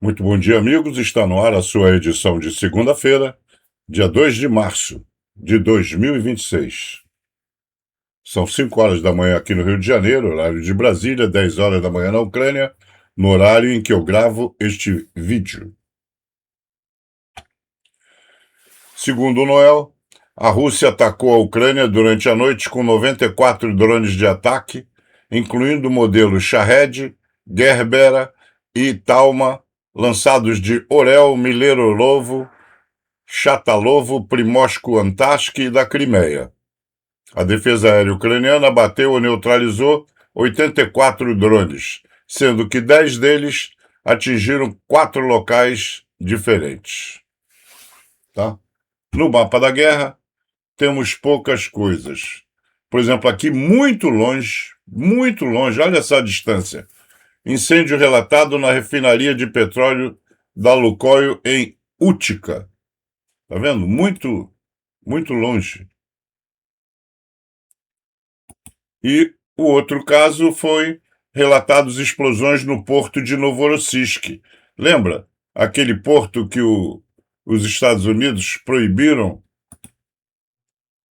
Muito bom dia, amigos. Está no ar a sua edição de segunda-feira, dia 2 de março de 2026. São 5 horas da manhã aqui no Rio de Janeiro, horário de Brasília, 10 horas da manhã na Ucrânia, no horário em que eu gravo este vídeo. Segundo o Noel, a Rússia atacou a Ucrânia durante a noite com 94 drones de ataque, incluindo modelos Shahed, Gerbera e Talma, lançados de Orel, Milerolovo, Chatalovo, Primoshko-Antashk e da Crimeia. A defesa aérea ucraniana abateu ou neutralizou 84 drones, sendo que 10 deles atingiram 4 locais diferentes. Tá? No mapa da guerra, temos poucas coisas. Por exemplo, aqui muito longe, olha essa distância. Incêndio relatado na refinaria de petróleo da Lukoil em Utica. Tá vendo? Muito longe. E o outro caso foi relatados explosões no porto de Novorossiysk. Lembra? Aquele porto que os Estados Unidos proibiram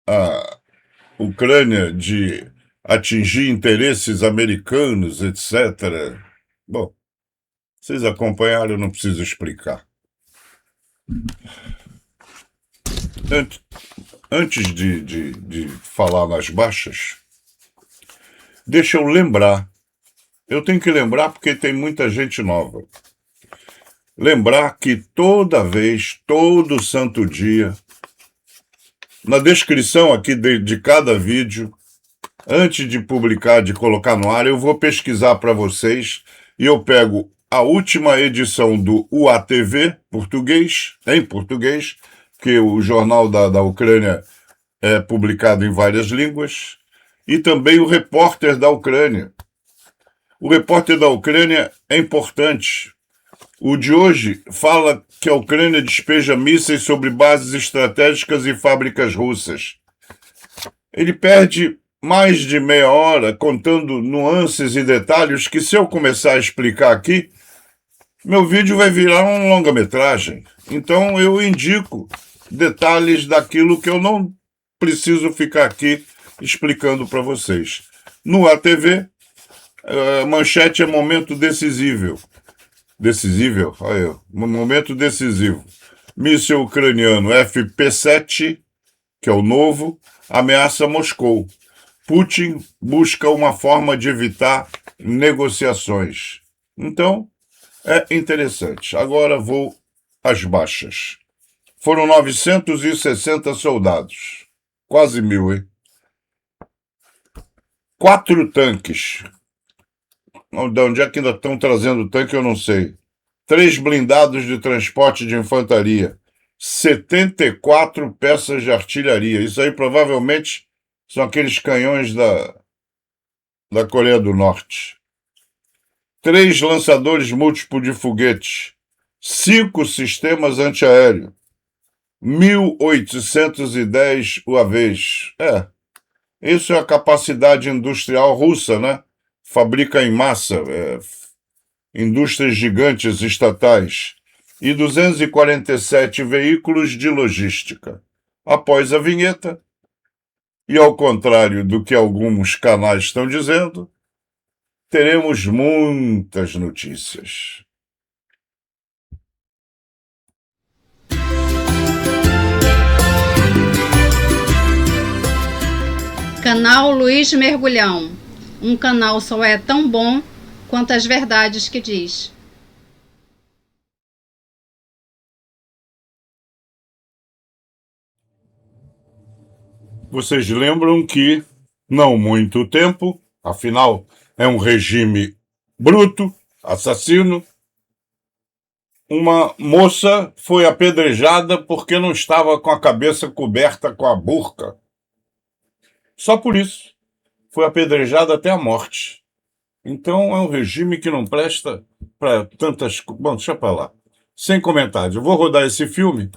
a Ucrânia de atingir interesses americanos, etc. Bom, vocês acompanharam, eu não preciso explicar. Antes de falar nas baixas, deixa eu lembrar. Eu tenho que lembrar porque tem muita gente nova. Lembrar que toda vez, todo santo dia, na descrição aqui de cada vídeo, antes de publicar, de colocar no ar, eu vou pesquisar para vocês e eu pego a última edição do UATV em português, que o jornal da Ucrânia é publicado em várias línguas, e também o Repórter da Ucrânia. O Repórter da Ucrânia é importante. O de hoje fala que a Ucrânia despeja mísseis sobre bases estratégicas e fábricas russas. Ele perde mais de meia hora contando nuances e detalhes que, se eu começar a explicar aqui, meu vídeo vai virar uma longa-metragem. Então eu indico detalhes daquilo que eu não preciso ficar aqui explicando para vocês. No ATV, manchete é momento decisivo. Momento decisivo. Míssil ucraniano FP-7, que é o novo, ameaça Moscou. Putin busca uma forma de evitar negociações. Então, é interessante. Agora vou às baixas. Foram 960 soldados. Quase 1.000, hein? 4 tanques. De onde é que ainda estão trazendo tanque, eu não sei. 3 blindados de transporte de infantaria. 74 peças de artilharia. Isso aí provavelmente são aqueles canhões da Coreia do Norte. 3 lançadores múltiplos de foguetes. 5 sistemas antiaéreos. 1.810 UAVs. Isso é a capacidade industrial russa, né? Fabrica em massa, indústrias gigantes estatais, e 247 veículos de logística. Após a vinheta, e ao contrário do que alguns canais estão dizendo, teremos muitas notícias. Canal Luiz Mergulhão. Um canal só é tão bom quanto as verdades que diz. Vocês lembram que, não muito tempo, afinal é um regime bruto, assassino, uma moça foi apedrejada porque não estava com a cabeça coberta com a burca. Só por isso. Foi apedrejada até a morte. Então é um regime que não presta para tantas... Bom, deixa para lá. Sem comentários. Eu vou rodar esse filme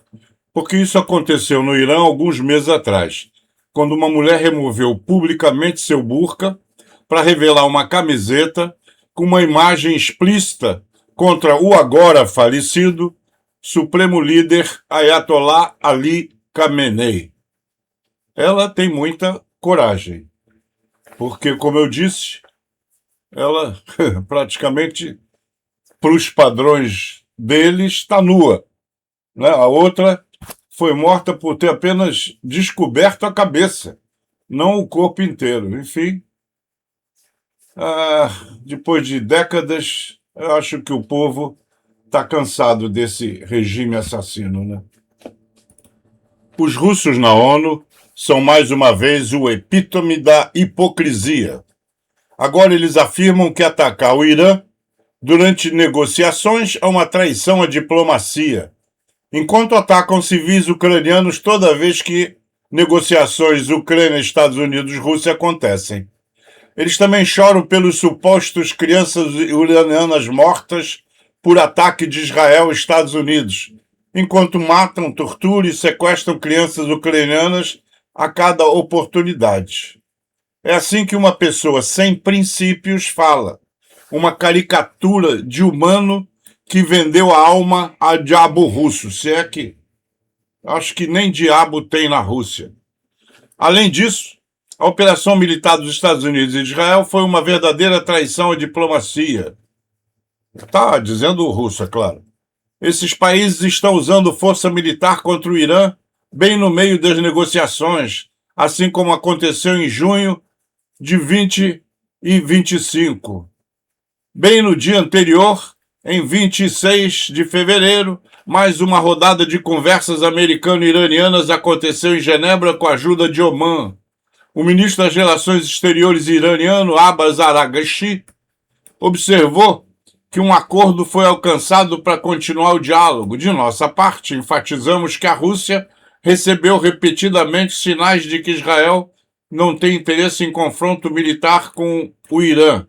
porque isso aconteceu no Irã alguns meses atrás, quando uma mulher removeu publicamente seu burca para revelar uma camiseta com uma imagem explícita contra o agora falecido Supremo Líder Ayatollah Ali Khamenei. Ela tem muita coragem, porque, como eu disse, ela praticamente, para os padrões deles, está nua, né? A outra foi morta por ter apenas descoberto a cabeça, não o corpo inteiro. Enfim, depois de décadas, eu acho que o povo está cansado desse regime assassino, né? Os russos na ONU são mais uma vez o epítome da hipocrisia. Agora eles afirmam que atacar o Irã durante negociações é uma traição à diplomacia, enquanto atacam civis ucranianos toda vez que negociações Ucrânia, Estados Unidos e Rússia acontecem. Eles também choram pelos supostos crianças iranianas mortas por ataque de Israel e Estados Unidos, enquanto matam, torturam e sequestram crianças ucranianas a cada oportunidade. É assim que uma pessoa sem princípios fala, uma caricatura de humano que vendeu a alma a diabo russo, se é que acho que nem diabo tem na Rússia. Além disso, a operação militar dos Estados Unidos e de Israel foi uma verdadeira traição à diplomacia. Está dizendo o russo, é claro. Esses países estão usando força militar contra o Irã bem no meio das negociações, assim como aconteceu em junho de 2025. Bem no dia anterior, em 26 de fevereiro, mais uma rodada de conversas americano-iranianas aconteceu em Genebra com a ajuda de Oman. O ministro das Relações Exteriores iraniano, Abbas Araghchi, observou que um acordo foi alcançado para continuar o diálogo. De nossa parte, enfatizamos que a Rússia recebeu repetidamente sinais de que Israel não tem interesse em confronto militar com o Irã.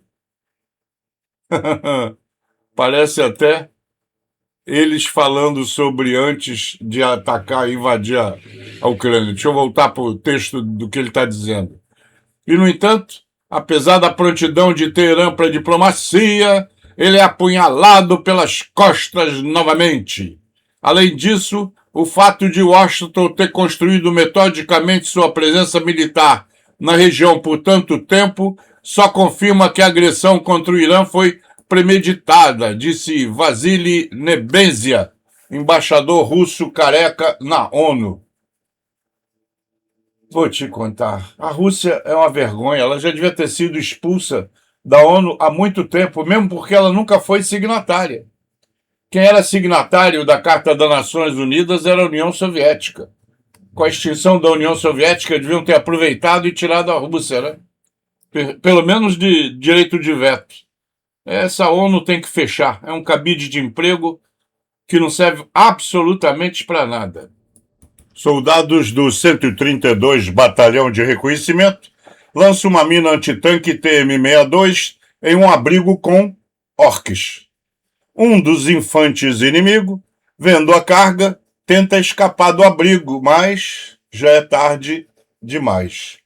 Parece até eles falando sobre antes de atacar e invadir a Ucrânia. Deixa eu voltar para o texto do que ele está dizendo. E, no entanto, apesar da prontidão de Teherã para a diplomacia, ele é apunhalado pelas costas novamente. Além disso, o fato de Washington ter construído metodicamente sua presença militar na região por tanto tempo só confirma que a agressão contra o Irã foi premeditada, disse Vasily Nebenzia, embaixador russo careca na ONU. Vou te contar, a Rússia é uma vergonha, ela já devia ter sido expulsa da ONU há muito tempo, mesmo porque ela nunca foi signatária. Quem era signatário da Carta das Nações Unidas era a União Soviética. Com a extinção da União Soviética, deviam ter aproveitado e tirado a Rússia, né? Pelo menos de direito de veto. Essa ONU tem que fechar. É um cabide de emprego que não serve absolutamente para nada. Soldados do 132 Batalhão de Reconhecimento lançam uma mina antitanque TM-62 em um abrigo com orques. Um dos infantes inimigo, vendo a carga, tenta escapar do abrigo, mas já é tarde demais.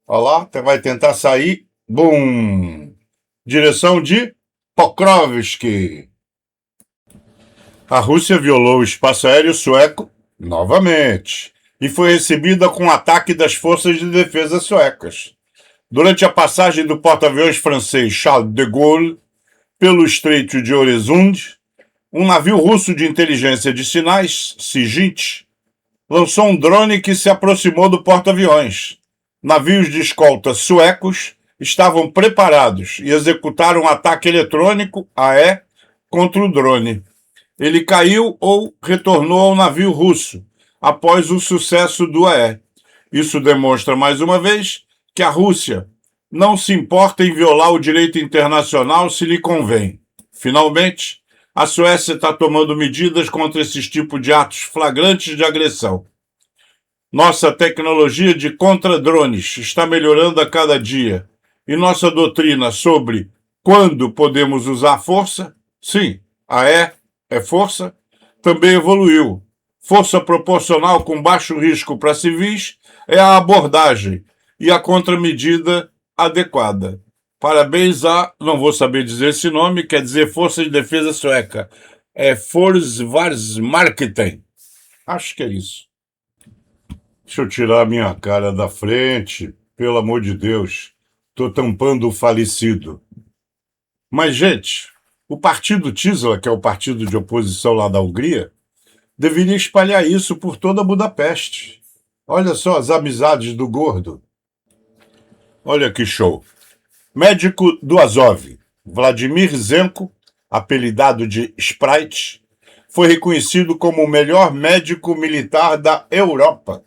Olha lá, vai tentar sair. Bum! Direção de Pokrovsky. A Rússia violou o espaço aéreo sueco novamente e foi recebida com um ataque das forças de defesa suecas. Durante a passagem do porta-aviões francês Charles de Gaulle pelo Estreito de Øresund, um navio russo de inteligência de sinais, SIGINT, lançou um drone que se aproximou do porta-aviões. Navios de escolta suecos estavam preparados e executaram um ataque eletrônico AE contra o drone. Ele caiu ou retornou ao navio russo após o sucesso do AE. Isso demonstra mais uma vez que a Rússia não se importa em violar o direito internacional se lhe convém. Finalmente, a Suécia está tomando medidas contra esses tipos de atos flagrantes de agressão. Nossa tecnologia de contra-drones está melhorando a cada dia. E nossa doutrina sobre quando podemos usar força, sim, é força, também evoluiu. Força proporcional com baixo risco para civis é a abordagem e a contramedida adequada. Parabéns a, não vou saber dizer esse nome, quer dizer Força de Defesa Sueca. É Försvarsmakten. Acho que é isso. Deixa eu tirar a minha cara da frente, pelo amor de Deus. Tô tampando o falecido. Mas, gente, o partido Tisza, que é o partido de oposição lá da Hungria, deveria espalhar isso por toda Budapeste. Olha só as amizades do gordo. Olha que show. Médico do Azov, Vladimir Zenko, apelidado de Sprite, foi reconhecido como o melhor médico militar da Europa.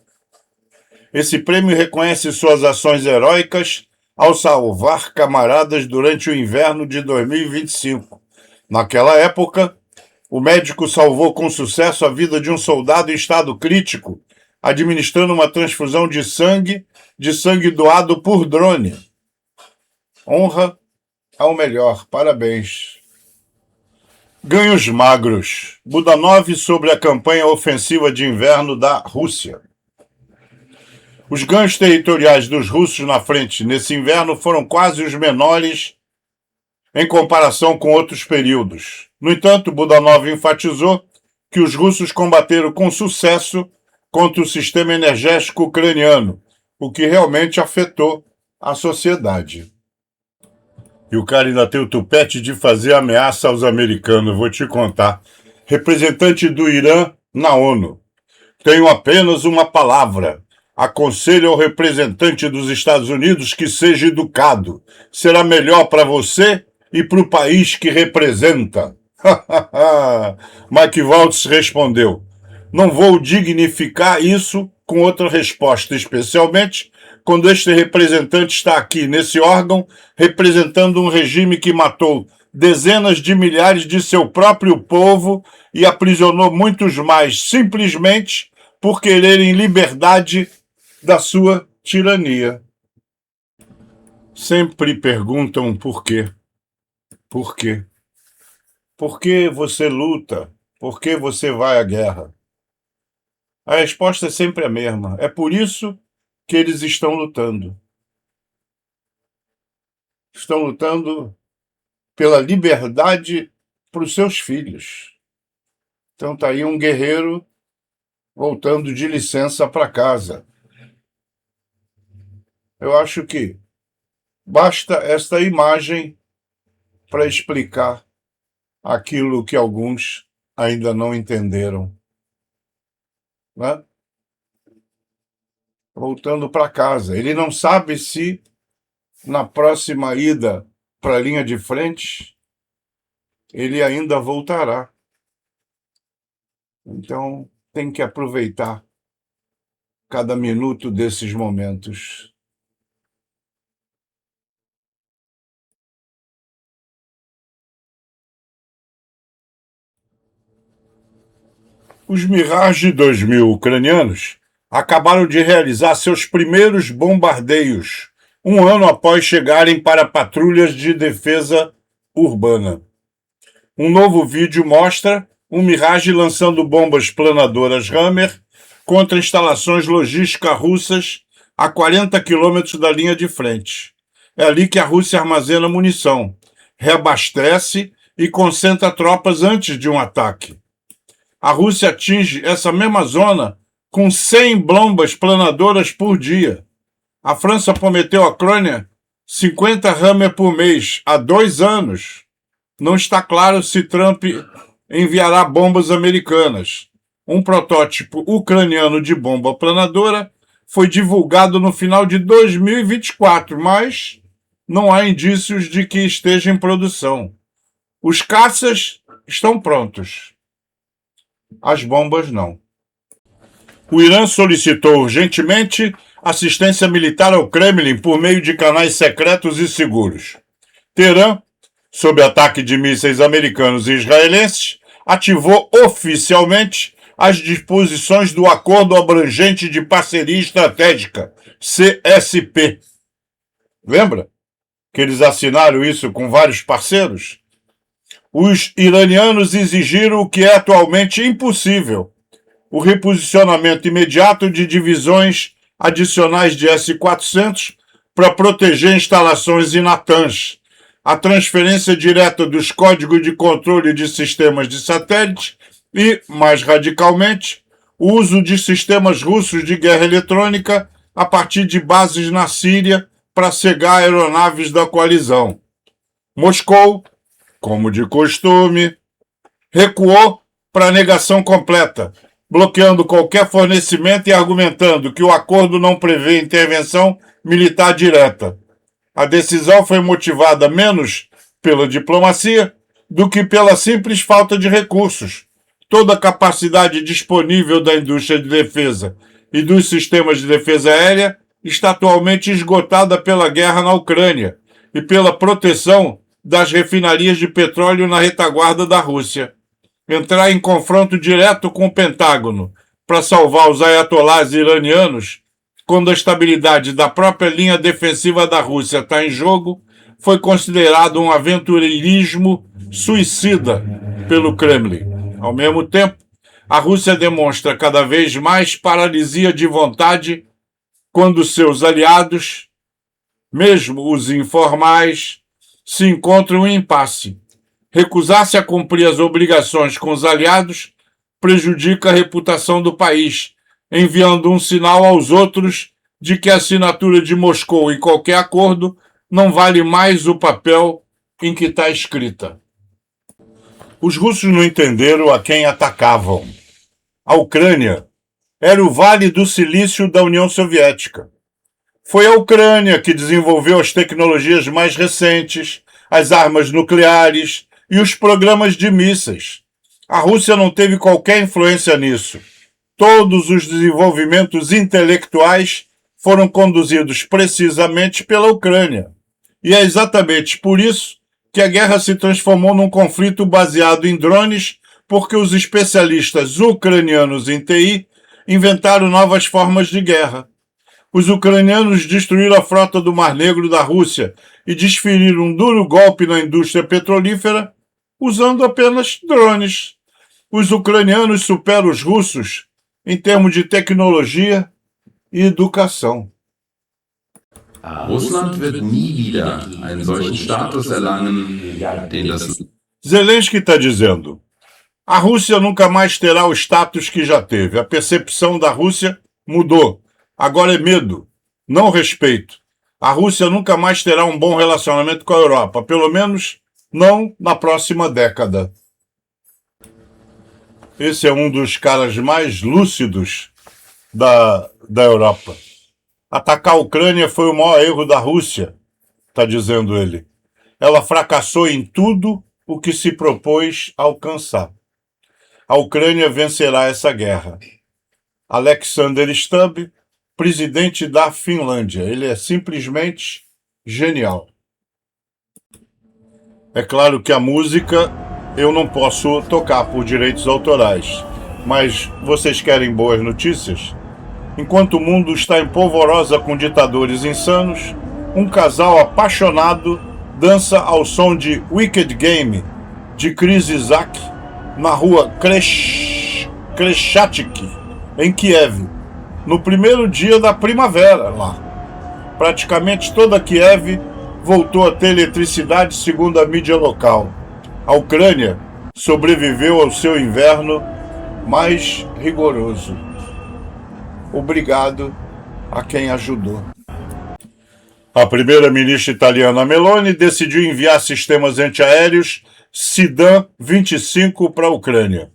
Esse prêmio reconhece suas ações heróicas ao salvar camaradas durante o inverno de 2025. Naquela época, o médico salvou com sucesso a vida de um soldado em estado crítico, administrando uma transfusão de sangue doado por drone. Honra ao melhor, parabéns. Ganhos magros. Budanov sobre a campanha ofensiva de inverno da Rússia. Os ganhos territoriais dos russos na frente nesse inverno foram quase os menores em comparação com outros períodos. No entanto, Budanov enfatizou que os russos combateram com sucesso contra o sistema energético ucraniano, o que realmente afetou a sociedade. E o cara ainda tem o tupete de fazer ameaça aos americanos, vou te contar. Representante do Irã na ONU. Tenho apenas uma palavra. Aconselho ao representante dos Estados Unidos que seja educado. Será melhor para você e para o país que representa. Mike Waltz respondeu. Não vou dignificar isso com outra resposta, especialmente quando este representante está aqui, nesse órgão, representando um regime que matou dezenas de milhares de seu próprio povo e aprisionou muitos mais, simplesmente por quererem liberdade da sua tirania. Sempre perguntam por quê. Por quê? Por que você luta? Por que você vai à guerra? A resposta é sempre a mesma. É por isso que eles estão lutando. Estão lutando pela liberdade para os seus filhos. Então está aí um guerreiro voltando de licença para casa. Eu acho que basta esta imagem para explicar aquilo que alguns ainda não entenderam. Né? Voltando para casa. Ele não sabe se na próxima ida para a linha de frente ele ainda voltará. Então tem que aproveitar cada minuto desses momentos. Os Mirage 2000 ucranianos acabaram de realizar seus primeiros bombardeios, um ano após chegarem para patrulhas de defesa urbana. Um novo vídeo mostra um Mirage lançando bombas planadoras Hammer contra instalações logísticas russas a 40 quilômetros da linha de frente. É ali que a Rússia armazena munição, reabastece e concentra tropas antes de um ataque. A Rússia atinge essa mesma zona com 100 bombas planadoras por dia. A França prometeu à Ucrânia 50 Hammer por mês há 2 anos. Não está claro se Trump enviará bombas americanas. Um protótipo ucraniano de bomba planadora foi divulgado no final de 2024, mas não há indícios de que esteja em produção. Os caças estão prontos. As bombas não. O Irã solicitou urgentemente assistência militar ao Kremlin por meio de canais secretos e seguros. Teherã, sob ataque de mísseis americanos e israelenses, ativou oficialmente as disposições do Acordo Abrangente de Parceria Estratégica, CSP. Lembra que eles assinaram isso com vários parceiros? Os iranianos exigiram o que é atualmente impossível: o reposicionamento imediato de divisões adicionais de S-400 para proteger instalações em Natanz, a transferência direta dos códigos de controle de sistemas de satélite e, mais radicalmente, o uso de sistemas russos de guerra eletrônica a partir de bases na Síria para cegar aeronaves da coalizão. Moscou, como de costume, recuou para a negação completa, bloqueando qualquer fornecimento e argumentando que o acordo não prevê intervenção militar direta. A decisão foi motivada menos pela diplomacia do que pela simples falta de recursos. Toda a capacidade disponível da indústria de defesa e dos sistemas de defesa aérea está atualmente esgotada pela guerra na Ucrânia e pela proteção das refinarias de petróleo na retaguarda da Rússia. Entrar em confronto direto com o Pentágono para salvar os ayatolás iranianos, quando a estabilidade da própria linha defensiva da Rússia está em jogo, foi considerado um aventureirismo suicida pelo Kremlin. Ao mesmo tempo, a Rússia demonstra cada vez mais paralisia de vontade quando seus aliados, mesmo os informais, se encontram em impasse. Recusar-se a cumprir as obrigações com os aliados prejudica a reputação do país, enviando um sinal aos outros de que a assinatura de Moscou em qualquer acordo não vale mais o papel em que está escrita. Os russos não entenderam a quem atacavam. A Ucrânia era o Vale do Silício da União Soviética. Foi a Ucrânia que desenvolveu as tecnologias mais recentes, as armas nucleares e os programas de mísseis. A Rússia não teve qualquer influência nisso. Todos os desenvolvimentos intelectuais foram conduzidos precisamente pela Ucrânia. E é exatamente por isso que a guerra se transformou num conflito baseado em drones, porque os especialistas ucranianos em TI inventaram novas formas de guerra. Os ucranianos destruíram a frota do Mar Negro da Rússia e desferiram um duro golpe na indústria petrolífera usando apenas drones. Os ucranianos superam os russos em termos de tecnologia e educação. Russland wird nie wieder einen solchen Status erlangen, den das... Zelensky está dizendo: a Rússia nunca mais terá o status que já teve. A percepção da Rússia mudou. Agora é medo, não respeito. A Rússia nunca mais terá um bom relacionamento com a Europa, pelo menos não na próxima década. Esse é um dos caras mais lúcidos da Europa. Atacar a Ucrânia foi o maior erro da Rússia, está dizendo ele. Ela fracassou em tudo o que se propôs alcançar. A Ucrânia vencerá essa guerra. Alexander Stubb, presidente da Finlândia. Ele é simplesmente genial. É claro que a música eu não posso tocar por direitos autorais, mas vocês querem boas notícias? Enquanto o mundo está em polvorosa com ditadores insanos, um casal apaixonado dança ao som de Wicked Game, de Chris Isaak, na rua Kreshchatyk, em Kiev, no primeiro dia da primavera lá. Praticamente toda Kiev voltou a ter eletricidade, segundo a mídia local. A Ucrânia sobreviveu ao seu inverno mais rigoroso. Obrigado a quem ajudou. A primeira-ministra italiana Meloni decidiu enviar sistemas antiaéreos Sidam 25 para a Ucrânia.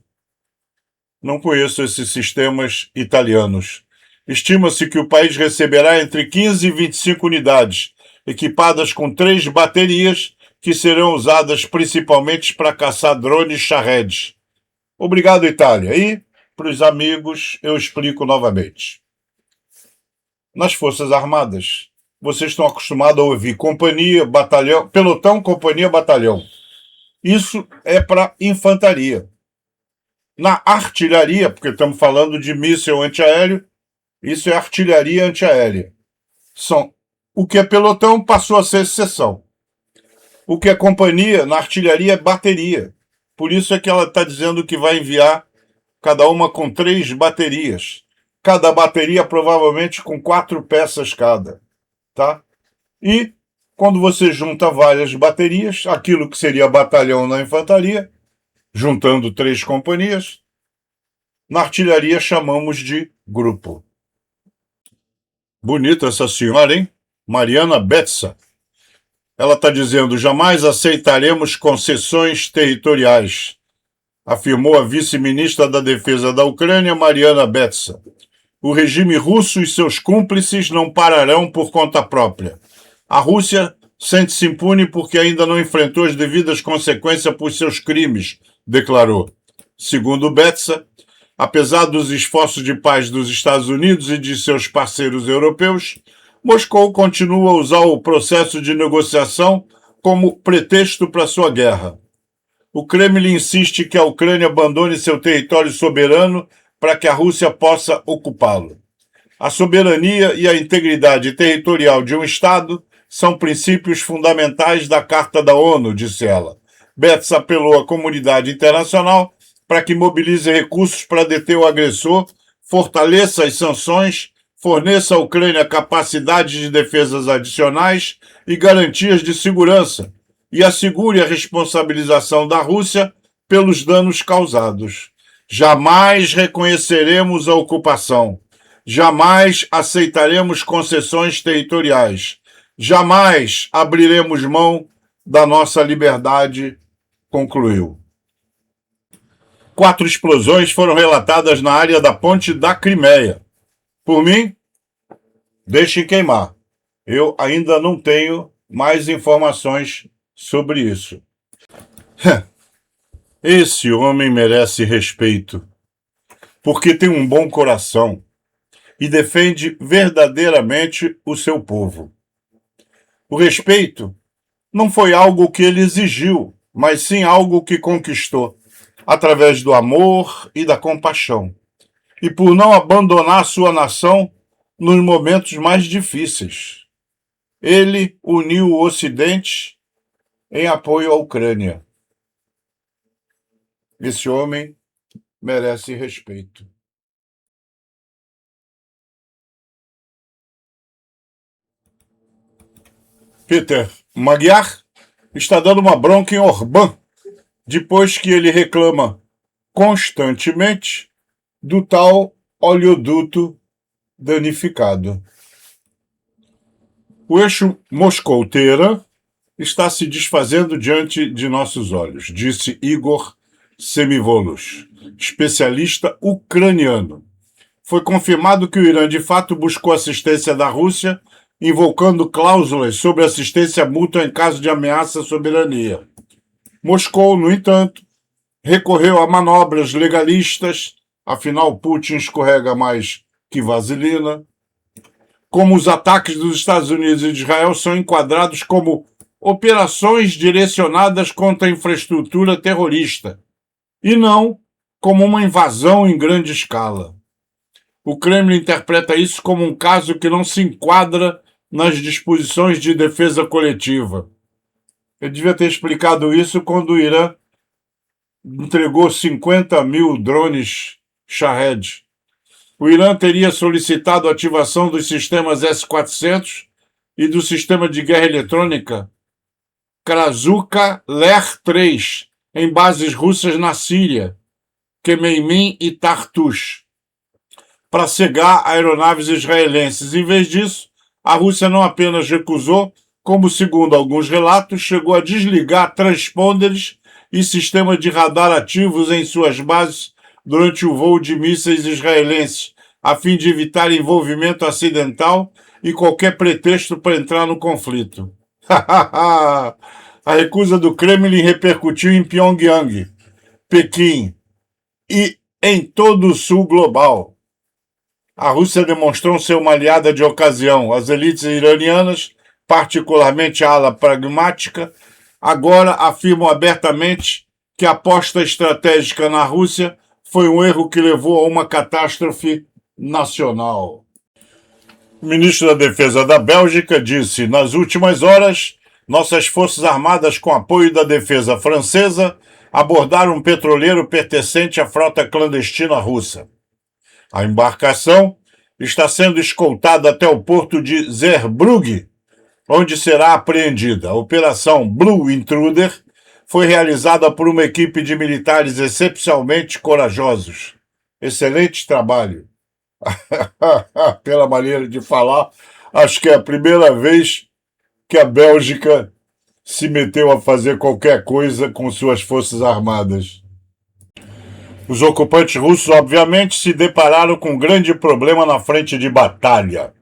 Não conheço esses sistemas italianos. Estima-se que o país receberá entre 15 e 25 unidades, equipadas com 3 baterias, que serão usadas principalmente para caçar drones Shahed. Obrigado, Itália. E, para os amigos, eu explico novamente. Nas Forças Armadas, vocês estão acostumados a ouvir companhia, batalhão, pelotão, companhia, batalhão. Isso é para infantaria. Na artilharia, porque estamos falando de míssil antiaéreo, isso é artilharia antiaérea. O que é pelotão passou a ser seção. O que é companhia, na artilharia, é bateria. Por isso é que ela está dizendo que vai enviar cada uma com 3 baterias. Cada bateria provavelmente com 4 peças cada. Tá? E, quando você junta várias baterias, aquilo que seria batalhão na infantaria, juntando 3 companhias, na artilharia chamamos de grupo. Bonita essa senhora, hein? Mariana Betsa. Ela está dizendo: jamais aceitaremos concessões territoriais, afirmou a vice-ministra da Defesa da Ucrânia, Mariana Betsa. O regime russo e seus cúmplices não pararão por conta própria. A Rússia sente-se impune porque ainda não enfrentou as devidas consequências por seus crimes, declarou. Segundo Betsa, apesar dos esforços de paz dos Estados Unidos e de seus parceiros europeus, Moscou continua a usar o processo de negociação como pretexto para sua guerra. O Kremlin insiste que a Ucrânia abandone seu território soberano para que a Rússia possa ocupá-lo. A soberania e a integridade territorial de um Estado são princípios fundamentais da Carta da ONU, disse ela. Betts apelou à comunidade internacional para que mobilize recursos para deter o agressor, fortaleça as sanções, forneça à Ucrânia capacidades de defesas adicionais e garantias de segurança, e assegure a responsabilização da Rússia pelos danos causados. Jamais reconheceremos a ocupação. Jamais aceitaremos concessões territoriais. Jamais abriremos mão da nossa liberdade, concluiu. 4 explosões foram relatadas na área da ponte da Crimeia. Por mim, deixem queimar. Eu ainda não tenho mais informações sobre isso. Esse homem merece respeito, porque tem um bom coração e defende verdadeiramente o seu povo. O respeito não foi algo que ele exigiu, mas sim algo que conquistou, através do amor e da compaixão, e por não abandonar sua nação nos momentos mais difíceis. Ele uniu o Ocidente em apoio à Ucrânia. Esse homem merece respeito. Peter Magyar está dando uma bronca em Orbán, depois que ele reclama constantemente do tal oleoduto danificado. O eixo Moscou-Teherã está se desfazendo diante de nossos olhos, disse Igor Semivolos, especialista ucraniano. Foi confirmado que o Irã de fato buscou assistência da Rússia, invocando cláusulas sobre assistência mútua em caso de ameaça à soberania. Moscou, no entanto, recorreu a manobras legalistas, afinal Putin escorrega mais que vaselina. Como os ataques dos Estados Unidos e de Israel são enquadrados como operações direcionadas contra a infraestrutura terrorista, e não como uma invasão em grande escala. O Kremlin interpreta isso como um caso que não se enquadra nas disposições de defesa coletiva. Eu devia ter explicado isso quando o Irã entregou 50 mil drones Shahed. O Irã teria solicitado a ativação dos sistemas S-400 e do sistema de guerra eletrônica Krasuka Ler-3 em bases russas na Síria, Khmeimim e Tartus, para cegar aeronaves israelenses. Em vez disso, a Rússia não apenas recusou, como, segundo alguns relatos, chegou a desligar transponders e sistemas de radar ativos em suas bases durante o voo de mísseis israelenses, a fim de evitar envolvimento acidental e qualquer pretexto para entrar no conflito. A recusa do Kremlin repercutiu em Pyongyang, Pequim e em todo o sul global. A Rússia demonstrou ser uma aliada de ocasião. As elites iranianas, particularmente a ala pragmática, agora afirmam abertamente que a aposta estratégica na Rússia foi um erro que levou a uma catástrofe nacional. O ministro da Defesa da Bélgica disse: nas últimas horas, nossas forças armadas, com apoio da defesa francesa, abordaram um petroleiro pertencente à frota clandestina russa. A embarcação está sendo escoltada até o porto de Zeebrugge, onde será apreendida. A Operação Blue Intruder foi realizada por uma equipe de militares excepcionalmente corajosos. Excelente trabalho. Pela maneira de falar, acho que é a primeira vez que a Bélgica se meteu a fazer qualquer coisa com suas forças armadas. Os ocupantes russos, obviamente, se depararam com um grande problema na frente de batalha.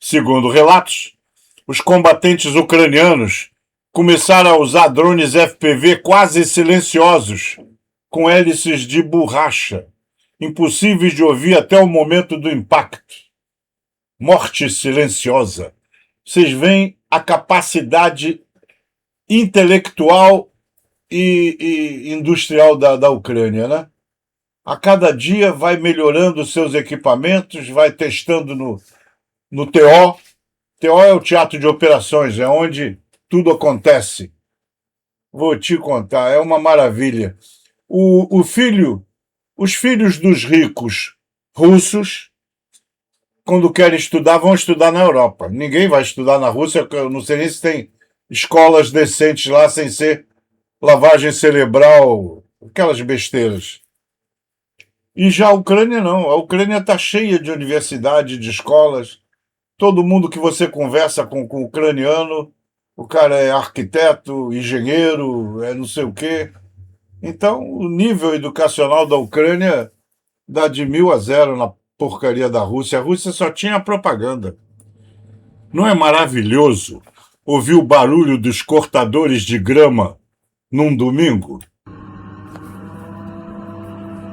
Segundo relatos, os combatentes ucranianos começaram a usar drones FPV quase silenciosos, com hélices de borracha, impossíveis de ouvir até o momento do impacto. Morte silenciosa. Vocês veem a capacidade intelectual e industrial da Ucrânia, né? A cada dia vai melhorando seus equipamentos, vai testando no TO. TO é o Teatro de Operações, é onde tudo acontece. Vou te contar, é uma maravilha. Os filhos dos ricos russos, quando querem estudar, vão estudar na Europa. Ninguém vai estudar na Rússia, eu não sei nem se tem escolas decentes lá sem ser lavagem cerebral, aquelas besteiras. E já a Ucrânia não. A Ucrânia está cheia de universidades, de escolas. Todo mundo que você conversa com ucraniano, o cara é arquiteto, engenheiro, é não sei o quê. Então, o nível educacional da Ucrânia dá de 1000 a 0 na porcaria da Rússia. A Rússia só tinha propaganda. Não é maravilhoso ouvir o barulho dos cortadores de grama num domingo?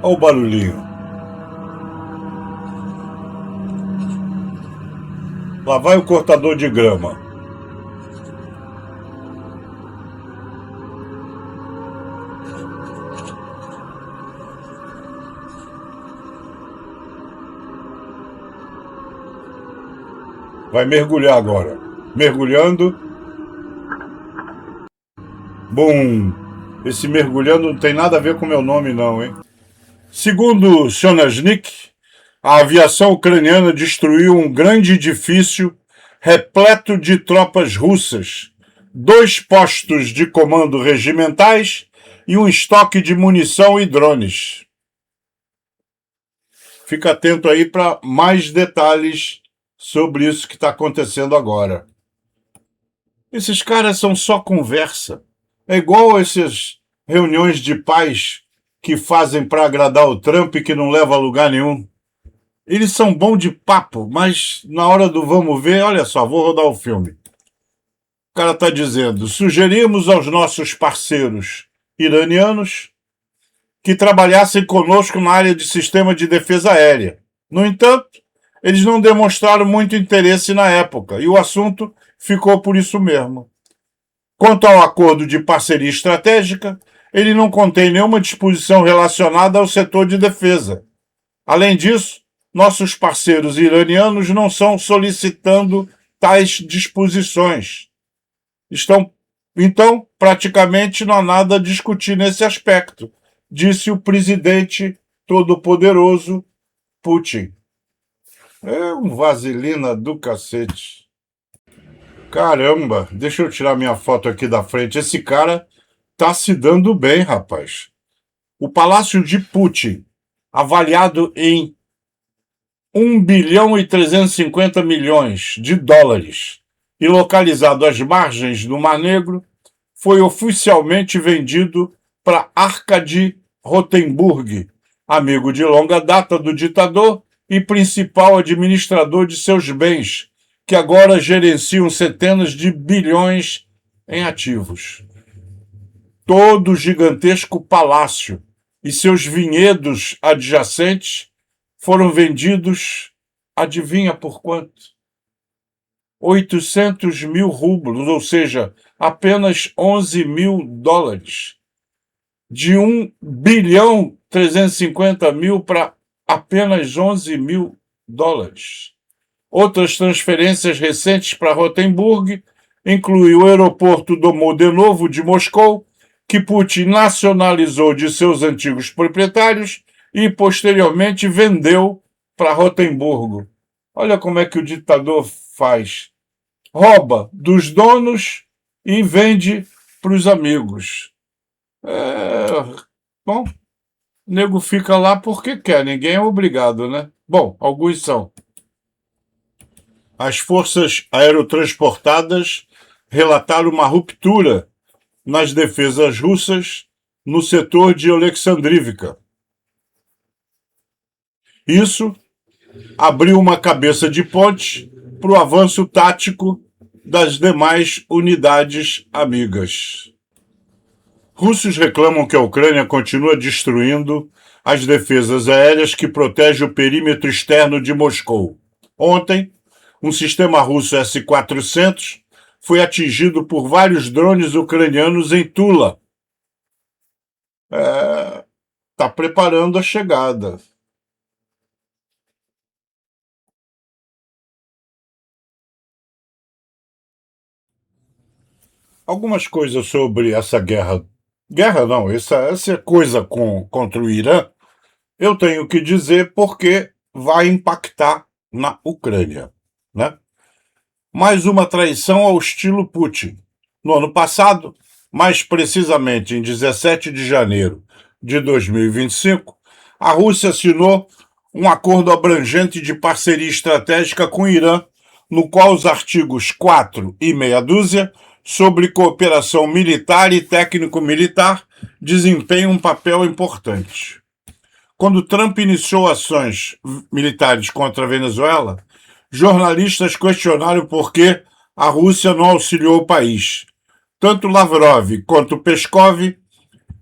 Olha o barulhinho. Lá vai o cortador de grama. Vai mergulhar agora. Mergulhando. Bum! Esse mergulhando não tem nada a ver com meu nome, não, hein? Segundo Sonajnik, a aviação ucraniana destruiu um grande edifício repleto de tropas russas, 2 postos de comando regimentais e um estoque de munição e drones. Fica atento aí para mais detalhes sobre isso que está acontecendo agora. Esses caras são só conversa. É igual a essas reuniões de paz que fazem para agradar o Trump e que não leva a lugar nenhum. Eles são bons de papo, mas na hora do vamos ver, olha só, vou rodar o filme. O cara está dizendo: sugerimos aos nossos parceiros iranianos que trabalhassem conosco na área de sistema de defesa aérea. No entanto, eles não demonstraram muito interesse na época e o assunto ficou por isso mesmo. Quanto ao acordo de parceria estratégica, ele não contém nenhuma disposição relacionada ao setor de defesa. Além disso, nossos parceiros iranianos não estão solicitando tais disposições. Então, praticamente não há nada a discutir nesse aspecto, disse o presidente todo-poderoso Putin. É um vaselina do cacete. Caramba, deixa eu tirar minha foto aqui da frente. Esse cara tá se dando bem, rapaz. O Palácio de Putin, avaliado em 1 bilhão e 350 milhões de dólares e localizado às margens do Mar Negro, foi oficialmente vendido para Arkady Rotenburg, amigo de longa data do ditador e principal administrador de seus bens, que agora gerenciam centenas de bilhões em ativos. Todo o gigantesco palácio e seus vinhedos adjacentes foram vendidos, adivinha por quanto? 800 mil rublos, ou seja, apenas 11 mil dólares. De 1 bilhão 350 mil para apenas 11 mil dólares. Outras transferências recentes para Rotenburg incluem o aeroporto Domodenovo de Moscou, que Putin nacionalizou de seus antigos proprietários e posteriormente vendeu para Rotenburgo. Olha como é que o ditador faz. rouba dos donos e vende para os amigos. Bom, o nego fica lá porque quer, ninguém é obrigado, né? Bom, alguns são. As forças aerotransportadas relataram uma ruptura nas defesas russas no setor de Alexandrivka. Isso abriu uma cabeça de ponte para o avanço tático das demais unidades amigas. Russos reclamam que a Ucrânia continua destruindo as defesas aéreas que protegem o perímetro externo de Moscou. Ontem, um sistema russo S-400 foi atingido por vários drones ucranianos em Tula. Está preparando a chegada. Algumas coisas sobre essa guerra. Guerra não, essa coisa contra o Irã, eu tenho que dizer porque vai impactar na Ucrânia, né? Mais uma traição ao estilo Putin. No ano passado, mais precisamente em 17 de janeiro de 2025, a Rússia assinou um acordo abrangente de parceria estratégica com o Irã, no qual os artigos 4 e meia dúzia sobre cooperação militar e técnico-militar desempenham um papel importante. Quando Trump iniciou ações militares contra a Venezuela, jornalistas questionaram por que a Rússia não auxiliou o país. Tanto Lavrov quanto Peskov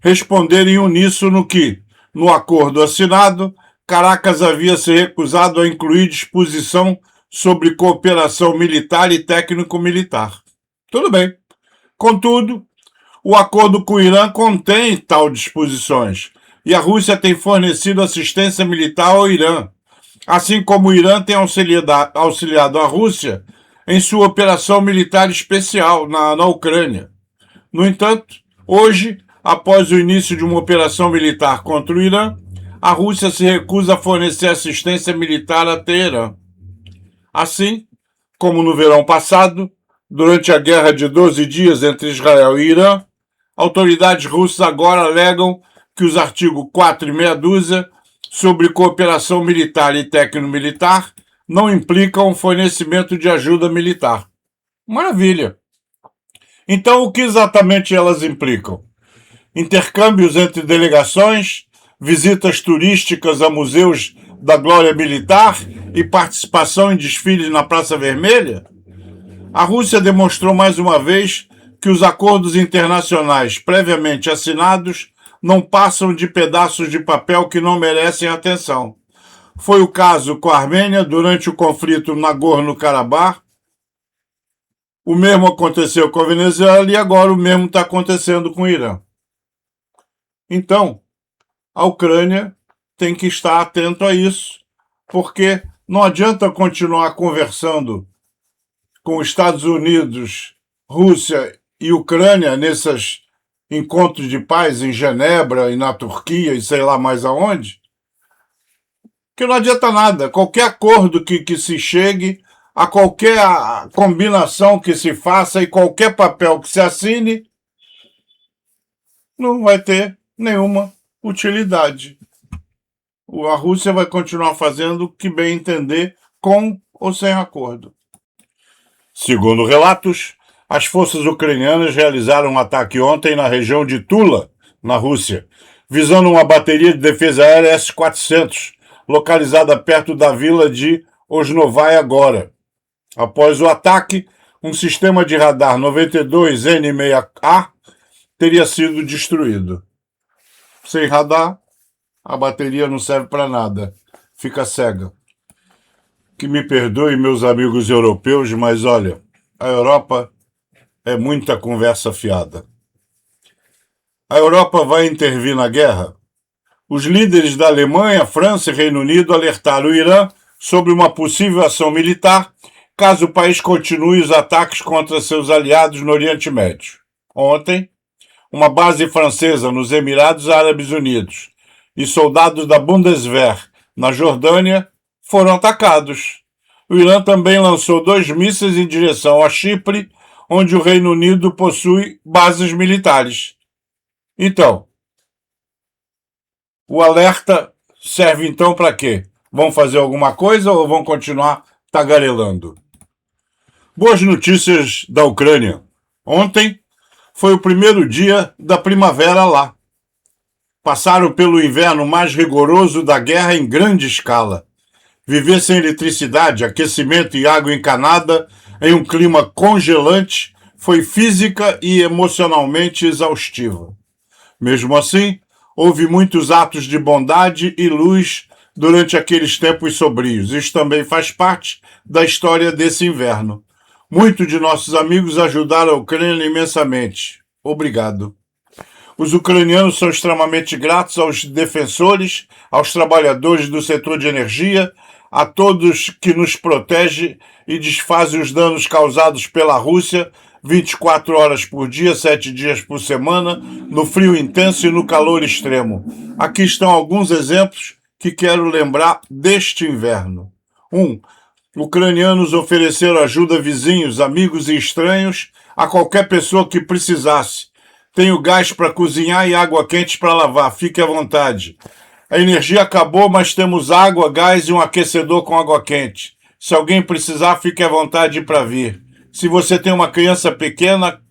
responderam em uníssono que, no acordo assinado, Caracas havia se recusado a incluir disposição sobre cooperação militar e técnico-militar. Tudo bem. Contudo, o acordo com o Irã contém tal disposições, e a Rússia tem fornecido assistência militar ao Irã, assim como o Irã tem auxiliado a Rússia em sua operação militar especial na Ucrânia. No entanto, hoje, após o início de uma operação militar contra o Irã, a Rússia se recusa a fornecer assistência militar a Teherã. Assim, como no verão passado, durante a guerra de 12 dias entre Israel e Irã, autoridades russas agora alegam que os artigos 4 e meia dúzia sobre cooperação militar e técnico-militar não implicam o fornecimento de ajuda militar. Maravilha! Então, o que exatamente elas implicam? Intercâmbios entre delegações, visitas turísticas a museus da glória militar e participação em desfiles na Praça Vermelha? A Rússia demonstrou mais uma vez que os acordos internacionais previamente assinados não passam de pedaços de papel que não merecem atenção. Foi o caso com a Armênia durante o conflito Nagorno-Karabakh, o mesmo aconteceu com a Venezuela e agora o mesmo está acontecendo com o Irã. Então, a Ucrânia tem que estar atento a isso, porque não adianta continuar conversando com os Estados Unidos, Rússia e Ucrânia nesses encontros de paz em Genebra e na Turquia e sei lá mais aonde, que não adianta nada. Qualquer acordo que se chegue, a qualquer combinação que se faça e qualquer papel que se assine, não vai ter nenhuma utilidade. A Rússia vai continuar fazendo o que bem entender, com ou sem acordo. Segundo relatos, as forças ucranianas realizaram um ataque ontem na região de Tula, na Rússia, visando uma bateria de defesa aérea S-400, localizada perto da vila de Osnovaya Gora. Após o ataque, um sistema de radar 92N6A teria sido destruído. Sem radar, a bateria não serve para nada, fica cega. Que me perdoe, meus amigos europeus, mas olha, a Europa é muita conversa fiada. A Europa vai intervir na guerra? Os líderes da Alemanha, França e Reino Unido alertaram o Irã sobre uma possível ação militar caso o país continue os ataques contra seus aliados no Oriente Médio. Ontem, uma base francesa nos Emirados Árabes Unidos e soldados da Bundeswehr na Jordânia foram atacados. O Irã também lançou 2 mísseis em direção a Chipre, onde o Reino Unido possui bases militares. Então, o alerta serve então para quê? Vão fazer alguma coisa ou vão continuar tagarelando? Boas notícias da Ucrânia. Ontem foi o primeiro dia da primavera lá. Passaram pelo inverno mais rigoroso da guerra em grande escala. Viver sem eletricidade, aquecimento e água encanada em um clima congelante foi física e emocionalmente exaustiva. Mesmo assim, houve muitos atos de bondade e luz durante aqueles tempos sombrios. Isso também faz parte da história desse inverno. Muitos de nossos amigos ajudaram a Ucrânia imensamente. Obrigado. Os ucranianos são extremamente gratos aos defensores, aos trabalhadores do setor de energia, a todos que nos protegem e desfazem os danos causados pela Rússia 24 horas por dia, 7 dias por semana, no frio intenso e no calor extremo. Aqui estão alguns exemplos que quero lembrar deste inverno. 1. Ucranianos ofereceram ajuda a vizinhos, amigos e estranhos, a qualquer pessoa que precisasse. Tenho gás para cozinhar e água quente para lavar, fique à vontade. A energia acabou, mas temos água, gás e um aquecedor com água quente. Se alguém precisar, fique à vontade para vir. Se você tem uma criança pequena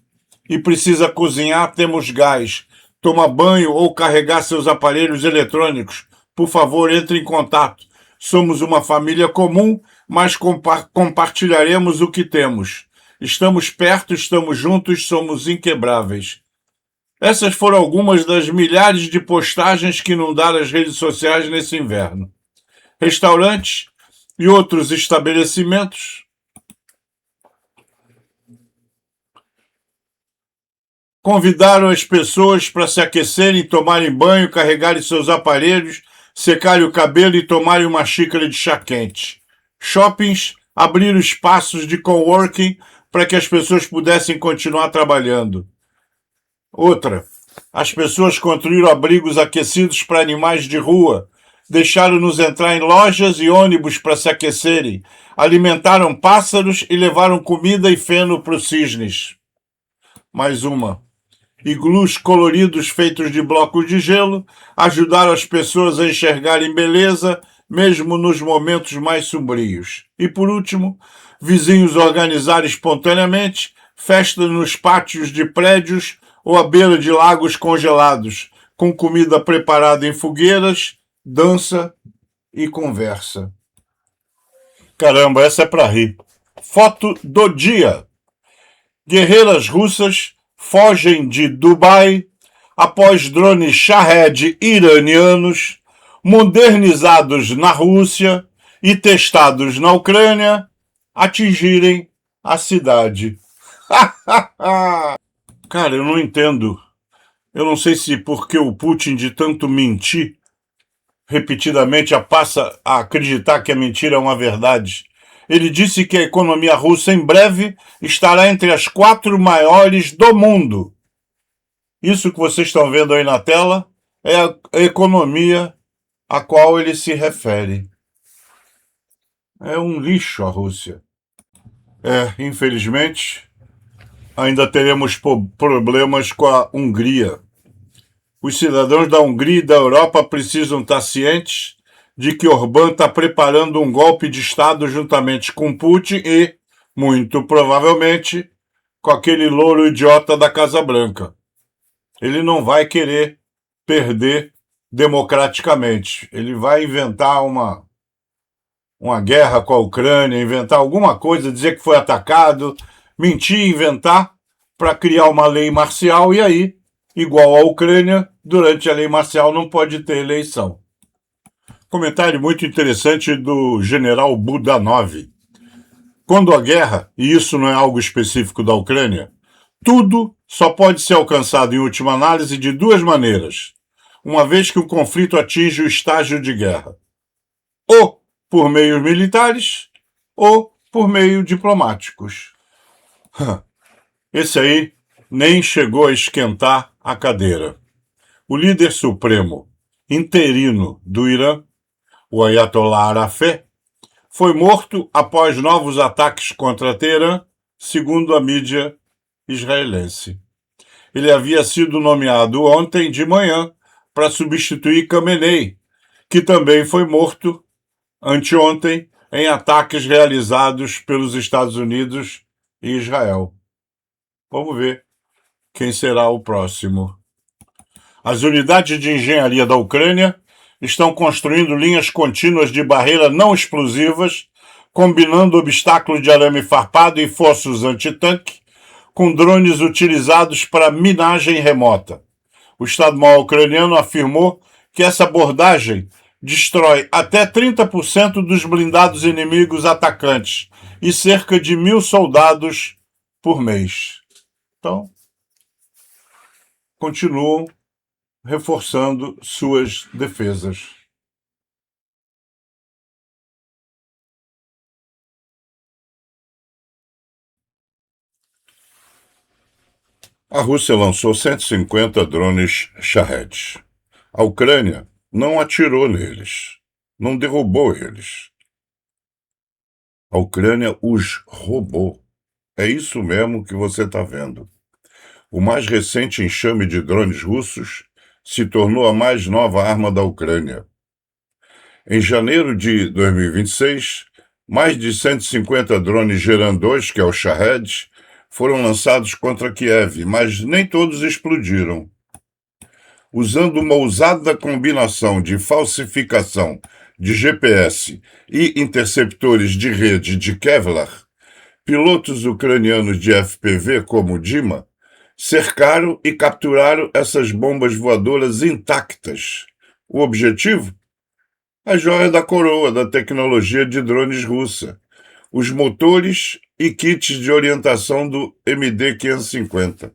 e precisa cozinhar, temos gás. Tomar banho ou carregar seus aparelhos eletrônicos, por favor, entre em contato. Somos uma família comum, mas compartilharemos o que temos. Estamos perto, estamos juntos, somos inquebráveis. Essas foram algumas das milhares de postagens que inundaram as redes sociais nesse inverno. Restaurantes e outros estabelecimentos convidaram as pessoas para se aquecerem, tomarem banho, carregarem seus aparelhos, secarem o cabelo e tomarem uma xícara de chá quente. Shoppings abriram espaços de coworking para que as pessoas pudessem continuar trabalhando. Outra, as pessoas construíram abrigos aquecidos para animais de rua, deixaram-nos entrar em lojas e ônibus para se aquecerem, alimentaram pássaros e levaram comida e feno para os cisnes. Mais uma. Iglus coloridos feitos de blocos de gelo ajudaram as pessoas a enxergarem beleza, mesmo nos momentos mais sombrios. E por último, vizinhos organizaram espontaneamente festas nos pátios de prédios ou à beira de lagos congelados, com comida preparada em fogueiras, dança e conversa. Caramba, essa é para rir. Foto do dia. Guerreiras russas fogem de Dubai após drones Shahed iranianos, modernizados na Rússia e testados na Ucrânia, atingirem a cidade. Cara, eu não entendo. Eu não sei se porque o Putin, de tanto mentir, repetidamente passa a acreditar que a mentira é uma verdade. Ele disse que a economia russa em breve estará entre as 4 maiores do mundo. Isso que vocês estão vendo aí na tela é a economia a qual ele se refere. É um lixo a Rússia. Infelizmente, ainda teremos problemas com a Hungria. Os cidadãos da Hungria e da Europa precisam estar cientes de que Orbán está preparando um golpe de Estado juntamente com Putin e, muito provavelmente, com aquele louro idiota da Casa Branca. Ele não vai querer perder democraticamente. Ele vai inventar uma guerra com a Ucrânia, inventar alguma coisa, dizer que foi atacado, mentir, inventar, para criar uma lei marcial e aí, igual à Ucrânia, durante a lei marcial não pode ter eleição. Comentário muito interessante do general Budanov. Quando a guerra, e isso não é algo específico da Ucrânia, tudo só pode ser alcançado em última análise de 2 maneiras, uma vez que o conflito atinge o estágio de guerra. Ou por meios militares, ou por meios diplomáticos. Esse aí nem chegou a esquentar a cadeira. O líder supremo interino do Irã, o Ayatollah Arafat, foi morto após novos ataques contra Teherã, segundo a mídia israelense. Ele havia sido nomeado ontem de manhã para substituir Khamenei, que também foi morto anteontem em ataques realizados pelos Estados Unidos e Israel. Vamos ver quem será o próximo. As unidades de engenharia da Ucrânia estão construindo linhas contínuas de barreira não explosivas, combinando obstáculos de arame farpado e fossos antitanque, com drones utilizados para minagem remota. O Estado-Maior ucraniano afirmou que essa abordagem destrói até 30% dos blindados inimigos atacantes e cerca de 1.000 soldados por mês. Então, continuam reforçando suas defesas. A Rússia lançou 150 drones Shahed. A Ucrânia não atirou neles, não derrubou eles. A Ucrânia os roubou. É isso mesmo que você está vendo. O mais recente enxame de drones russos se tornou a mais nova arma da Ucrânia. Em janeiro de 2026, mais de 150 drones Geran 2, que é o Shahed, foram lançados contra Kiev, mas nem todos explodiram. Usando uma ousada combinação de falsificação de GPS e interceptores de rede de Kevlar, pilotos ucranianos de FPV como Dima cercaram e capturaram essas bombas voadoras intactas. O objetivo? A joia da coroa da tecnologia de drones russa, os motores e kits de orientação do MD-550.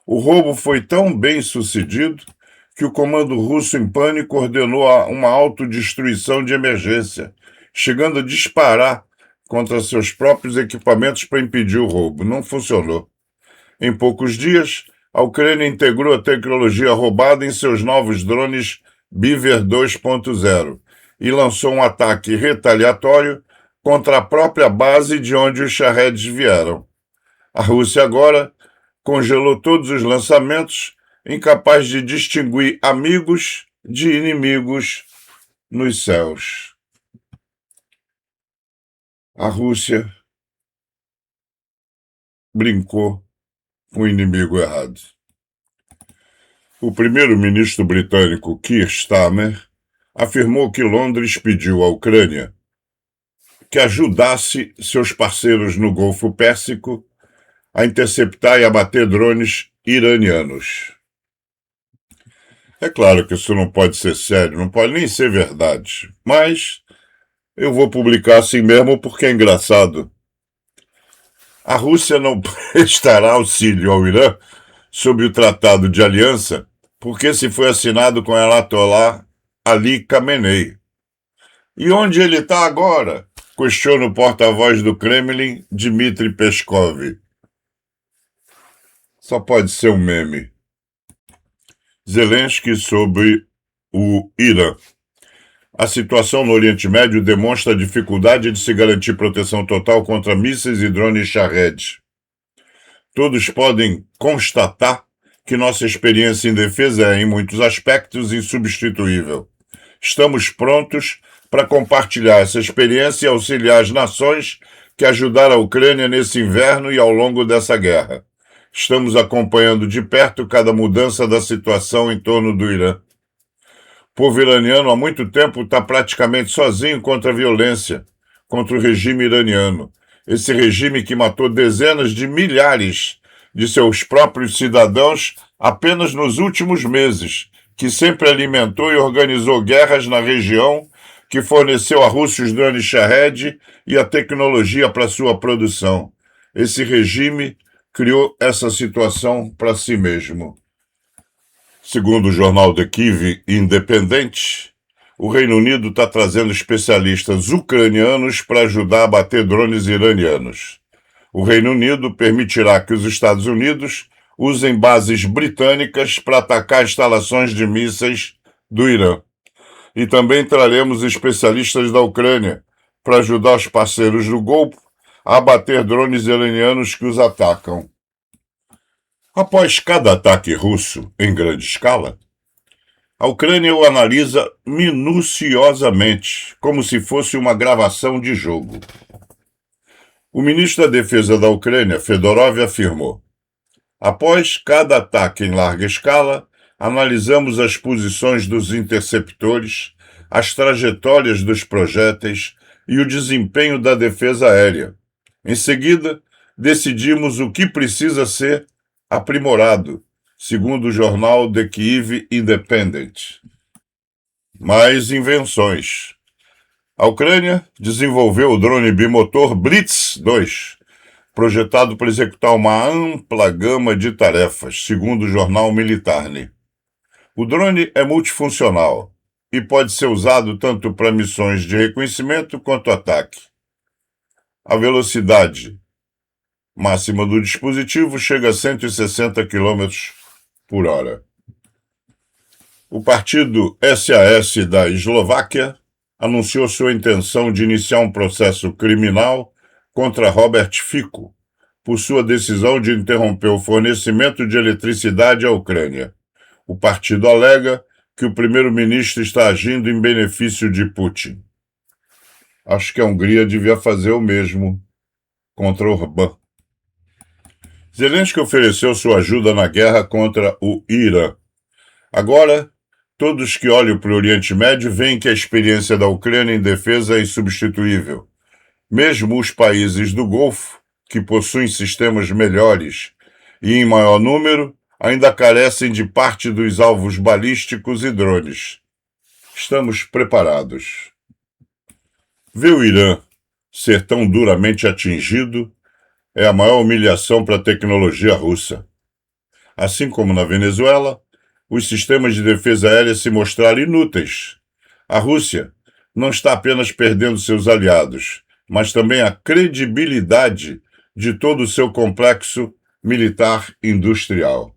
O roubo foi tão bem sucedido que o comando russo em pânico ordenou uma autodestruição de emergência, chegando a disparar contra seus próprios equipamentos para impedir o roubo. Não funcionou. Em poucos dias, a Ucrânia integrou a tecnologia roubada em seus novos drones Beaver 2.0 e lançou um ataque retaliatório contra a própria base de onde os Shaheds vieram. A Rússia agora congelou todos os lançamentos, incapaz de distinguir amigos de inimigos nos céus. A Rússia brincou com o inimigo errado. O primeiro-ministro britânico Keir Starmer afirmou que Londres pediu à Ucrânia que ajudasse seus parceiros no Golfo Pérsico a interceptar e abater drones iranianos. É claro que isso não pode ser sério, não pode nem ser verdade, mas eu vou publicar assim mesmo porque é engraçado. A Rússia não prestará auxílio ao Irã sob o Tratado de Aliança porque esse foi assinado com Ayatollah Ali Khamenei. E onde ele está agora? Questiona o porta-voz do Kremlin, Dmitry Peskov. Só pode ser um meme. Zelensky sobre o Irã. A situação no Oriente Médio demonstra a dificuldade de se garantir proteção total contra mísseis e drones Shahed. Todos podem constatar que nossa experiência em defesa é, em muitos aspectos, insubstituível. Estamos prontos para compartilhar essa experiência e auxiliar as nações que ajudaram a Ucrânia nesse inverno e ao longo dessa guerra. Estamos acompanhando de perto cada mudança da situação em torno do Irã. O povo iraniano há muito tempo está praticamente sozinho contra a violência, contra o regime iraniano. Esse regime que matou dezenas de milhares de seus próprios cidadãos apenas nos últimos meses, que sempre alimentou e organizou guerras na região, que forneceu à Rússia os drones Shahed e a tecnologia para sua produção. Esse regime criou essa situação para si mesmo. Segundo o jornal The Kyiv Independente, o Reino Unido está trazendo especialistas ucranianos para ajudar a bater drones iranianos. O Reino Unido permitirá que os Estados Unidos usem bases britânicas para atacar instalações de mísseis do Irã. E também traremos especialistas da Ucrânia para ajudar os parceiros do Golfo a abater drones iranianos que os atacam. Após cada ataque russo em grande escala, a Ucrânia o analisa minuciosamente, como se fosse uma gravação de jogo. O ministro da Defesa da Ucrânia, Fedorov, afirmou: após cada ataque em larga escala, analisamos as posições dos interceptores, as trajetórias dos projéteis e o desempenho da defesa aérea. Em seguida, decidimos o que precisa ser aprimorado, segundo o jornal The Kyiv Independent. Mais invenções. A Ucrânia desenvolveu o drone bimotor Blitz 2, projetado para executar uma ampla gama de tarefas, segundo o jornal Militarny. O drone é multifuncional e pode ser usado tanto para missões de reconhecimento quanto ataque. A velocidade máxima do dispositivo chega a 160 km por hora. O partido SAS da Eslováquia anunciou sua intenção de iniciar um processo criminal contra Robert Fico por sua decisão de interromper o fornecimento de eletricidade à Ucrânia. O partido alega que o primeiro-ministro está agindo em benefício de Putin. Acho que a Hungria devia fazer o mesmo contra Orbán. Zelensky ofereceu sua ajuda na guerra contra o Irã. Agora, todos que olham para o Oriente Médio veem que a experiência da Ucrânia em defesa é insubstituível. Mesmo os países do Golfo, que possuem sistemas melhores e em maior número, ainda carecem de parte dos alvos balísticos e drones. Estamos preparados. Ver o Irã ser tão duramente atingido é a maior humilhação para a tecnologia russa. Assim como na Venezuela, os sistemas de defesa aérea se mostraram inúteis. A Rússia não está apenas perdendo seus aliados, mas também a credibilidade de todo o seu complexo militar industrial.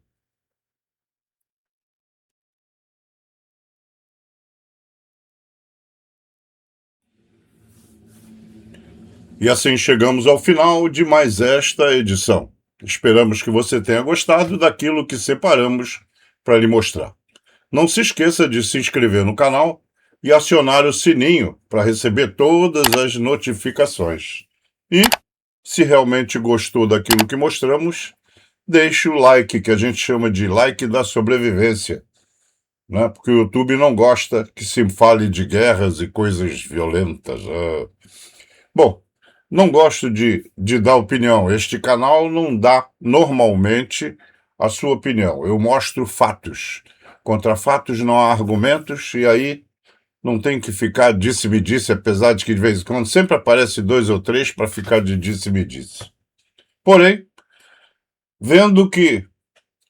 E assim chegamos ao final de mais esta edição. Esperamos que você tenha gostado daquilo que separamos para lhe mostrar. Não se esqueça de se inscrever no canal e acionar o sininho para receber todas as notificações. E, se realmente gostou daquilo que mostramos, deixe o like, que a gente chama de like da sobrevivência, né? Porque o YouTube não gosta que se fale de guerras e coisas violentas. Bom, não gosto de dar opinião. Este canal não dá normalmente a sua opinião. Eu mostro fatos. Contra fatos não há argumentos, e aí não tem que ficar disse-me-disse, apesar de que de vez em quando sempre aparece 2 ou 3 para ficar de disse-me-disse. Porém, vendo que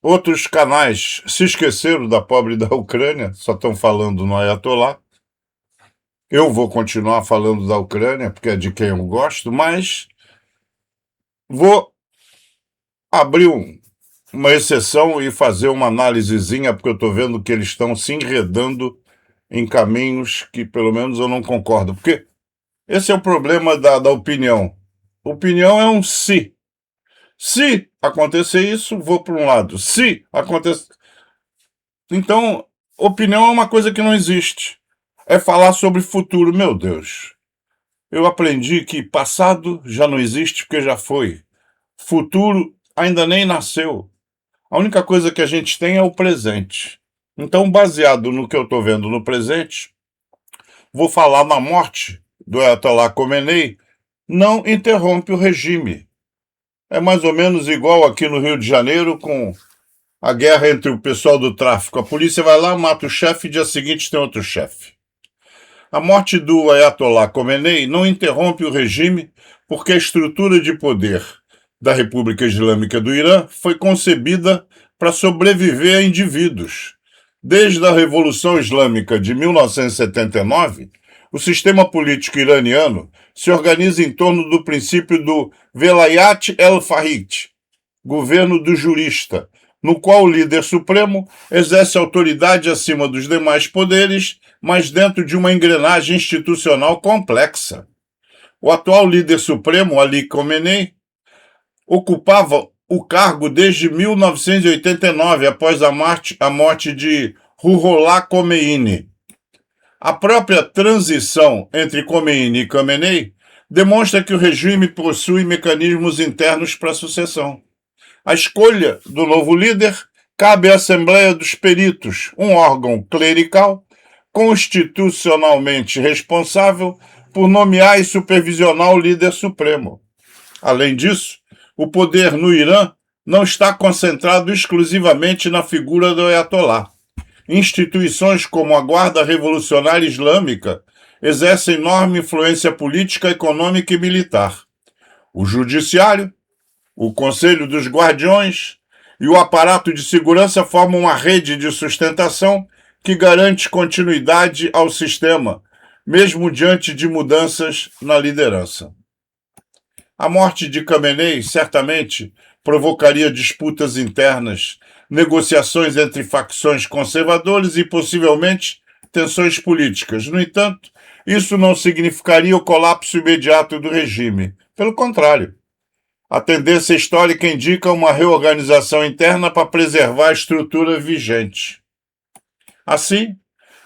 outros canais se esqueceram da pobre da Ucrânia, só estão falando no Ayatollah, eu vou continuar falando da Ucrânia, porque é de quem eu gosto, mas vou abrir uma exceção e fazer uma análisezinha, porque eu estou vendo que eles estão se enredando em caminhos que pelo menos eu não concordo. Porque esse é o problema da opinião. Opinião é um se. Se acontecer isso, vou para um lado. Se acontecer... Então, opinião é uma coisa que não existe. É falar sobre futuro. Meu Deus. Eu aprendi que passado já não existe porque já foi. Futuro ainda nem nasceu. A única coisa que a gente tem é o presente. Então, baseado no que eu estou vendo no presente, vou falar na morte do Ayatollah Khomeini, não interrompe o regime. É mais ou menos igual aqui no Rio de Janeiro com a guerra entre o pessoal do tráfico. A polícia vai lá, mata o chefe e dia seguinte tem outro chefe. A morte do Ayatollah Khomeini não interrompe o regime porque a estrutura de poder da República Islâmica do Irã foi concebida para sobreviver a indivíduos. Desde a Revolução Islâmica de 1979, o sistema político iraniano se organiza em torno do princípio do Velayat el-Faqih, governo do jurista, no qual o líder supremo exerce autoridade acima dos demais poderes, mas dentro de uma engrenagem institucional complexa. O atual líder supremo, Ali Khamenei, ocupava o cargo desde 1989, após a morte de Ruhollah Khomeini. A própria transição entre Khomeini e Khamenei demonstra que o regime possui mecanismos internos para a sucessão. A escolha do novo líder cabe à Assembleia dos Peritos, um órgão clerical constitucionalmente responsável por nomear e supervisionar o líder supremo. Além disso, o poder no Irã não está concentrado exclusivamente na figura do Ayatollah. Instituições como a Guarda Revolucionária Islâmica exercem enorme influência política, econômica e militar. O Judiciário, o Conselho dos Guardiões e o aparato de segurança formam uma rede de sustentação que garante continuidade ao sistema, mesmo diante de mudanças na liderança. A morte de Khamenei certamente provocaria disputas internas, negociações entre facções conservadoras e possivelmente tensões políticas. No entanto, isso não significaria o colapso imediato do regime. Pelo contrário, a tendência histórica indica uma reorganização interna para preservar a estrutura vigente. Assim,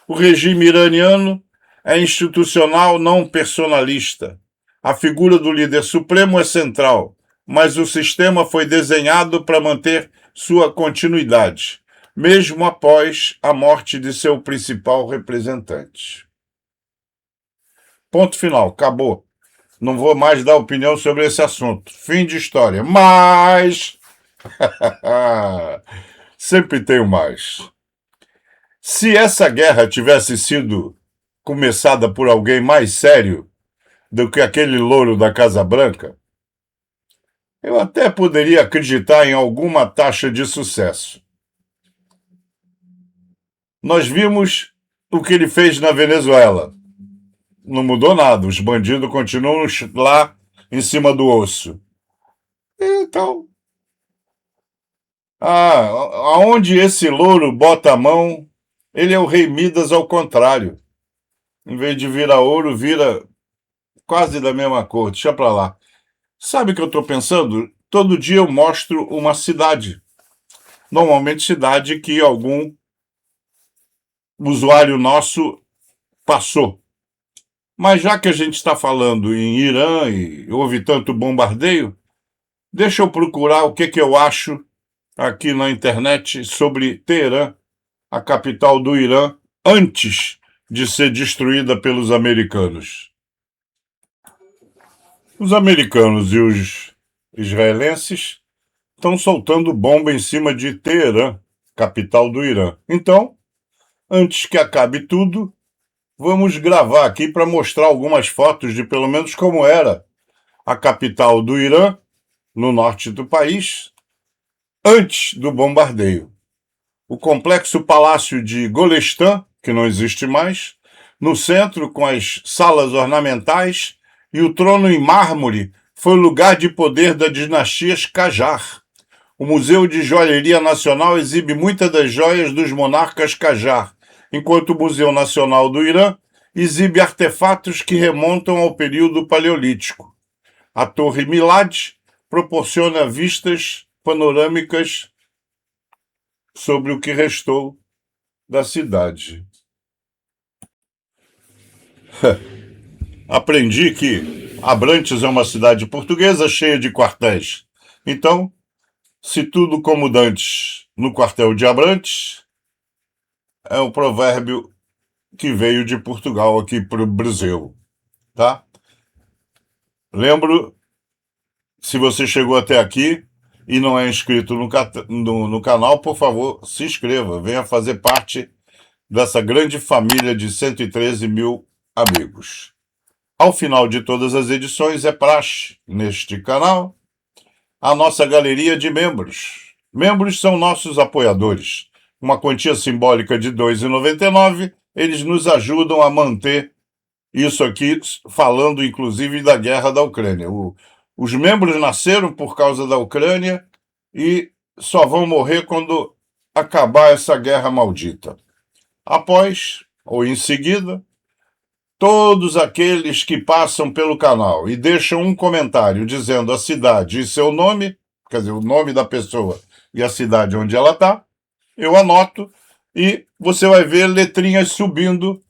o regime iraniano é institucional, não personalista. A figura do líder supremo é central, mas o sistema foi desenhado para manter sua continuidade, mesmo após a morte de seu principal representante. Ponto final, acabou. Não vou mais dar opinião sobre esse assunto. Fim de história. Mas sempre tenho mais. Se essa guerra tivesse sido começada por alguém mais sério do que aquele louro da Casa Branca, eu até poderia acreditar em alguma taxa de sucesso. Nós vimos o que ele fez na Venezuela. Não mudou nada, os bandidos continuam lá em cima do osso. Então, aonde esse louro bota a mão, ele é o rei Midas ao contrário. Em vez de virar ouro, vira quase da mesma cor. Deixa pra lá. Sabe o que eu estou pensando? Todo dia eu mostro uma cidade. Normalmente cidade que algum usuário nosso passou. Mas já que a gente está falando em Irã e houve tanto bombardeio, deixa eu procurar o que eu acho aqui na internet sobre Teherã, a capital do Irã, antes de ser destruída pelos americanos. Os americanos e os israelenses estão soltando bomba em cima de Teherã, capital do Irã. Então, antes que acabe tudo, vamos gravar aqui para mostrar algumas fotos de pelo menos como era a capital do Irã, no norte do país, antes do bombardeio. O complexo palácio de Golestan, que não existe mais, no centro com as salas ornamentais e o trono em mármore, foi o lugar de poder da dinastia Qajar. O Museu de Joalheria Nacional exibe muitas das joias dos monarcas Qajar, enquanto o Museu Nacional do Irã exibe artefatos que remontam ao período paleolítico. A Torre Milad proporciona vistas panorâmicas sobre o que restou da cidade. Aprendi que Abrantes é uma cidade portuguesa cheia de quartéis. Então, se tudo como dantes no quartel de Abrantes, é um provérbio que veio de Portugal aqui para o Brasil, tá? Lembro, se você chegou até aqui e não é inscrito no canal, por favor, se inscreva, venha fazer parte dessa grande família de 113 mil amigos. Ao final de todas as edições, é praxe neste canal a nossa galeria de membros. Membros são nossos apoiadores. Uma quantia simbólica de R$ 2,99, eles nos ajudam a manter isso aqui, falando inclusive da guerra da Ucrânia. Os membros nasceram por causa da Ucrânia e só vão morrer quando acabar essa guerra maldita. Após, ou em seguida, Todos aqueles que passam pelo canal e deixam um comentário dizendo a cidade e seu nome, quer dizer, o nome da pessoa e a cidade onde ela está, eu anoto e você vai ver letrinhas subindo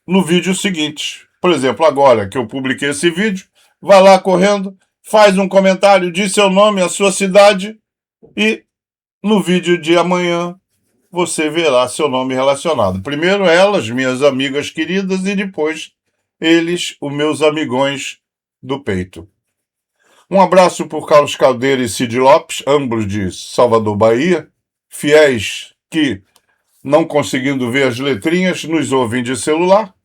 no vídeo seguinte. Por exemplo, agora que eu publiquei esse vídeo, vai lá correndo, faz um comentário, diz seu nome, a sua cidade e no vídeo de amanhã você verá seu nome relacionado. Primeiro elas, minhas amigas queridas, e depois eles, os meus amigões do peito. Um abraço por Carlos Caldeira e Cid Lopes, ambos de Salvador, Bahia, fiéis que, não conseguindo ver as letrinhas, nos ouvem de celular.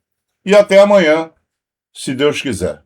E até amanhã, se Deus quiser.